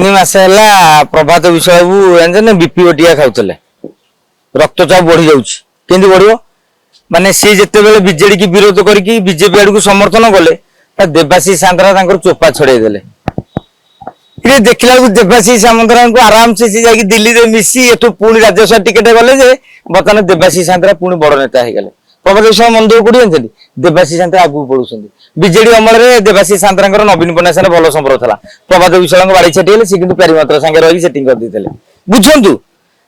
मास है प्रभात विषय बाबू बीपी ओटिया खाऊले रक्तचाप बढ़ी जाऊँगी बढ़ माने सी जिते बेले बीजेडी की विरोध करके बीजेपी आड़ को समर्थन कले देवाशीष सामंतरा चोपा छड़ेदेले देखला देवाशीष सामंतरा को आराम से दिल्ली में मिसी एठू पुणी राज्यसभा टिकेट गले बर्तमान देवाशीष सामंतरा पुणी बड़ नेता हो गले प्रभात विषय मंदिर कौटी जानते देवाशीष सामंतरा आगू पड़ुं बीजेडी अमल में देवाशीष सामंतरा नवीन पट्टनायक साथ भल संपर्क था प्रभात विषय बाड़ी छाटिगले सी प्यारीमात्र सागे रही सेटिंग करदे बुझु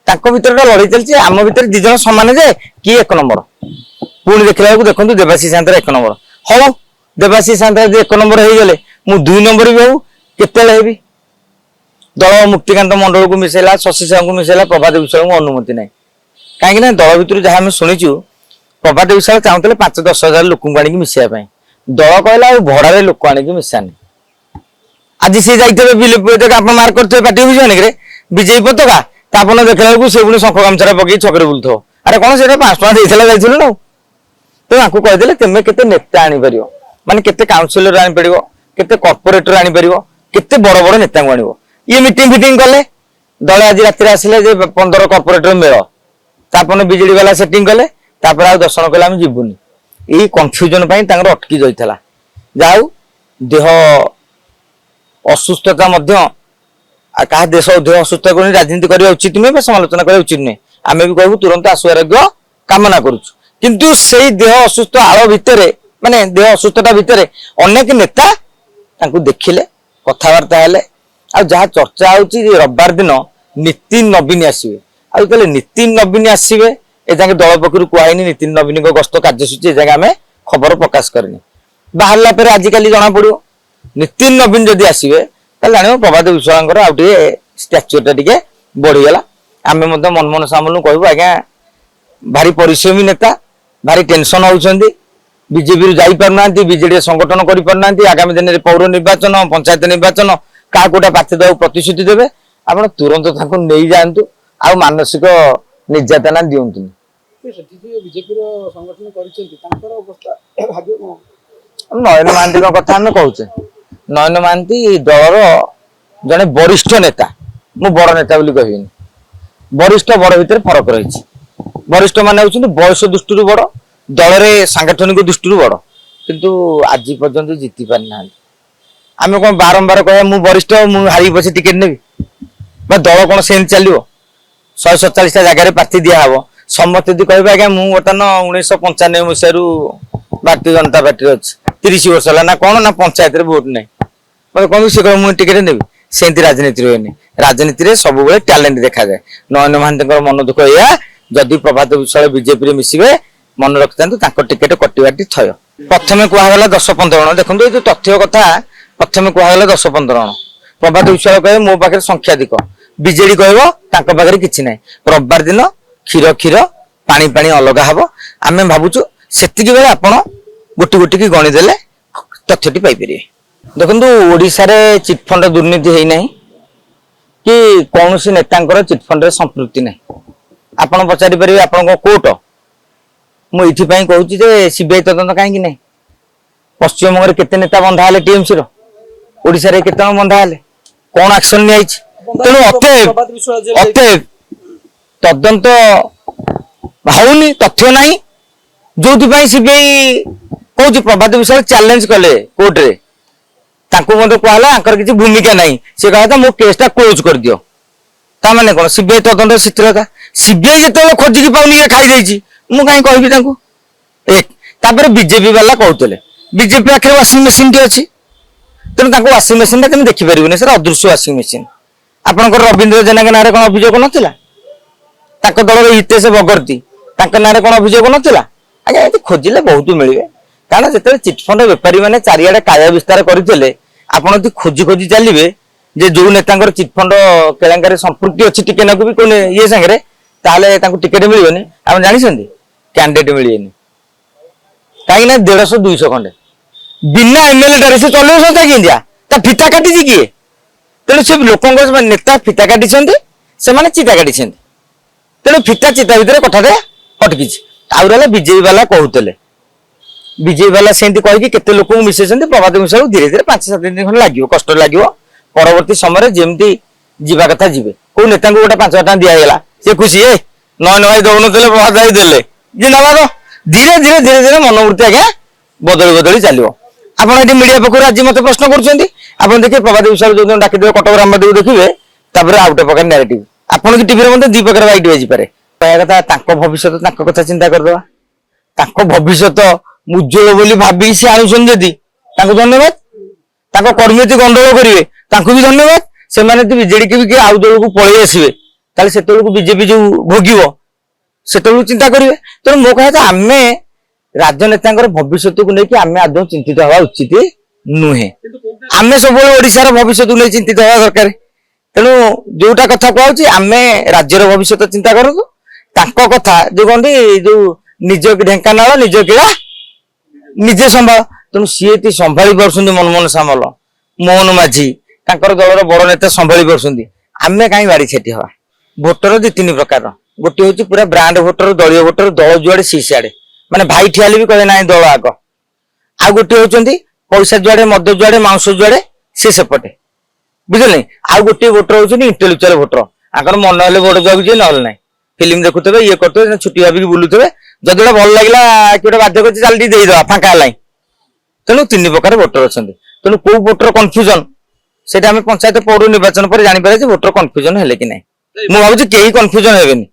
भर लड़ाई चलती आम भर दिज सामान जे किए एक नंबर पुणी देखला देखो देवाशीष सामंतरा एक नंबर हौ देवाशीष सामंतरा एक नंबर हो गले मु 2 नंबर भी हूँ केत दल मुक्तिकांत मंडल को मिसेला शशि साहू को मिसेला प्रभात विषय को अनुमति ना कहीं दल भर जहाँ शुणीचु प्रभात विषय चाहते 5-10 हजार लोक आनिक मिसाई दल कहला भड़े लोक आनिक मिसानी आज सी जाइए आप मार्क करते पार्टी विषय के विजेपी पताका तापन देखला से पुणी शंख गामछा पकड़ छकरे बुलुथ अरे कौन से 5 टका देते ना तो आपको कहीदे तुम के नेता आनीपर माने केते काउंसिलर आनीपर केते कॉर्पोरेटर आनीपर केते बड़ बड़ नेता को आण ये मीटिंग फिटिंग कले दल आज राति आसिले 15 कॉर्पोरेटर मेल तापन बीजेडी वाला सेटिंग कले आ दर्शन कले आम जीवनी यही कन्फ्यूजन अटकी जाइला जाऊ देह असुस्थता क्या देश देह असुस्थ कर राजनीति करने उचित नुहे समालोचना करने उचित नुहे आम भी कहू तुरंत आशु आरोग्य कामना करुचु किंतु से देह असुस्थ आड़ भितर माने देह असुस्थता भितर अनेक नेता देखिले कथबार्ता हेले आ जहाँ चर्चा होची रविवार दिन नितिन नवीन आसवे आते नितिन नवीन आसवे ए जाके दल पक्ष कहनी नितिन नवीन गस्त कार्यसूची ए जगह आम खबर प्रकाश करनी बाहर पर आजिकल जना पड़ो नितिन नवीन जदि आसवे जान प्रभात विश्वास आउे स्टाच्यूटा टे बढ़ीगला आम मनमोहन सामल कहू आज्ञा भारी परिश्रमी नेता भारी टेंशन होती बीजेपी जाना बीजेडी संगठन कर आगामी दिन में पौर निर्वाचन पंचायत निर्वाचन क्या कोटा प्रार्थी देव प्रतिश्रुति देवे आप तुरंत नहीं जातु आ मानसिक निर्यातना दिंतु नयन महांती कथा आम कहचे नयन महांती दलर जड़े वरिष्ठ नेता मु बड़ नेता कहनी वरिष्ठ बड़ भितर फरक रही वरिष्ठ मान बयस दृष्टि बड़ दल में सांगठनिक दृष्टि बड़ किंतु आज पर्यंत जीति पारि ना आम कौन बारंबार कह मु वरिष्ठ मु हारी पछे टिकेट नेबी दल कौन से चलो 147 जगह प्रार्थी दिहब समस्त यदि कह आज्ञा मुझे बर्तमान 1995 मसीह भारतीय जनता पार्टी अच्छी 30 वर्ष है ना कौन ना पंचायत भोट नहीं मतलब कौन से कह मुझे टिकेट नेबी सेमती राजनीति हुए राजनीति सब टैलेंट देखा जाए नयन महांती मन दुख या जदि प्रभात विश्वास बीजेपी मिसवे मन रखि था टिकेट कटिवाटी थय प्रथम कहला 10-15 जन देखो ये तथ्य कथा प्रथम कहला 10-15 जन प्रभात विश्वास कहे मो पाखे संख्याधिक बीजेडी कह कि ना रविवार दिन क्षीर क्षीर पानी पानी अलग हम आम भावुचु से आप गोटी गोटी की गणिदेले तथ्यटी पाइपर देखो ओडिशा रे चिटफंड दुर्नीति है कि कौन सी नेता चिटफंड संपृक्ति ना आपड़ पचारि पारे आप कोर्ट मुझे कहूँ सीबीआई तदंत कहीं ना पश्चिम बंग केते नेता बंधा है टीएमसी ओडिशा रे केते बंधा है कौन एक्शन नहीं तेणु अते तदंत होनी तथ्य ना जो सीबीआई कौन प्रभात विषय चैलेंज कले कोर्ट रे कहला किसी भूमिका नहीं सी कहा मो केसटा क्लोज कर दियो ताने कौन सीबीआई तदंत शिथिलता सीबीआई जो खोजिकी पाऊनी खाई मु कहीं कहबी बीजेपी वाला कहते बीजेपी पाखे वाशिंग मेसीन टी अच्छी तेणु वाशिंग मेसीन तुम देखिपारे सर अदृश्य वाशिंग मेसीन आपंकर रवींद्र जेना के ना कौन अभियोग नाला दल हितेश बगर्ती ना कौन अभियोग नाला आज्ञा ये खोजिले बहुत मिले कारण जिते चिटफंड बेपारी मैंने चारिड़े काया विस्तार करते आप खोजी खोजी चलिए जे जो नेता चिटफंड केलेंकारी संपृक्ति अच्छी टिके ना भी कौन ये सागे टिकेट मिलनी आप जानते कैंडिडेट मिले कहीं 150-200 खंडे बिना एमएलए से चलो सकता कि फिता काटी किए तेणु से लोक नेता फिता काटी से चिता काटी तेणु फिता चिता भितर कथा अटकी आउ बीजेपी वाला कहते बीजेपी वाला सेमती कहीकि केते लोक मिसेसन प्रभात विषय धीरे धीरे 5-7 दिन खंड लगे कष्ट लगे परवर्ती समय जेमती जीवा कथा जीवे कोई नेता को गोटे 5,000 टଙ୍କା दिया सी खुशी है नयन भाई दौन प्रभात भाई देले जिंदाबाद धीरे धीरे धीरे धीरे मनोवृत्ति आज्ञा बदली बदली चलो आपड़ी मीडिया पक्ष आज मत प्रश्न कर देखिए प्रभात विषय जो डाकिदेवे कटक रामदेव देखिए आउटे प्रकार नारेटिव आपन की टीवी रे दी प्रकार वाइट बाजी पारे कहया कथा भविष्य कथा चिंता करदे भविष्य उज्जवल बोली भाभी सी आणुन जदि धन्यवाद कर्मी यदि गंडगोल करेंगे भी धन्यवाद से विजेडी के भी आउ दल को पलि आसवे से बीजेपी जो भोग से चिंता करेंगे तेणु मो कह आम राजनेता भविष्य को लेकिन आम आदौ चिंतित हवा उचित नुहे आम सब ओडार भविष्य को नहीं चिंतित हवा दरकार तेणु जोटा कथा कहूँ आम राज्यर भविष्य चिंता करूँ कथा जो कहते जो निज ढेंकानाल निज किला निजे संभाल तेणु सी संभाली पार्टी मनमोहन सामल मोहन माझी दलर बड़ नेता संभाली पार्टी आम कहीं बाड़ी छेटी हवा भोटर 2-3 प्रकार गोटे हूँ पूरा ब्रांड भोटर दलीय भोटर दल जुआड़े सी सियाड़े माने भाई ठियाले भी कहे ना दल आग आ गोटे होती पैसा जुआड़े मद जुआड़े मांस जुआड़े सी सेपटे बुझे आउ गोटे भोटर होती इंटेलेक्चुअल भोटर आकर मन हेल्ले भोट जाऊे ना ना फिल्म देखुवे ये करते छुट्टी भाविक बुलुवे जदि भल लगे कि बाध्य कर चल देदेवा फांका है तेणु 3 प्रकार भोटर अच्छा तेणु कौ भोटर कन्फ्यूजन से पंचायत पौर निर्वाचन पर जापर भोटर कन्फ्यूजन है कि ना मुझे भावी कहीं कन्फ्यूजन हेनी।